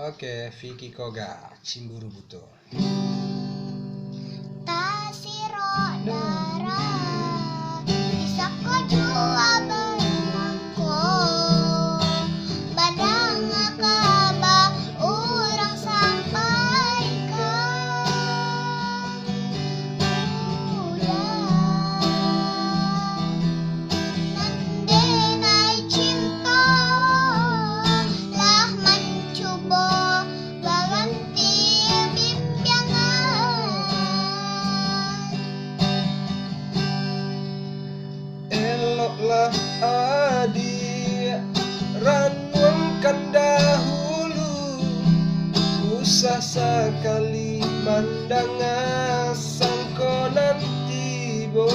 Oke, Vicky Koga, Cemburu Buto. Tasiro dara bisa ko jua benangko badang akaba urang sampaikan udah nandenai cinta lah mencoba ganti bimbingan. Eloklah adik ranumkan dahulu, usah sekali mandang sangko nanti bo.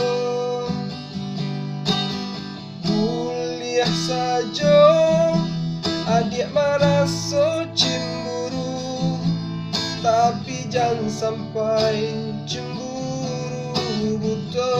Kuliah saja adik merasa cemburu, tapi jangan sampai cemburu buta.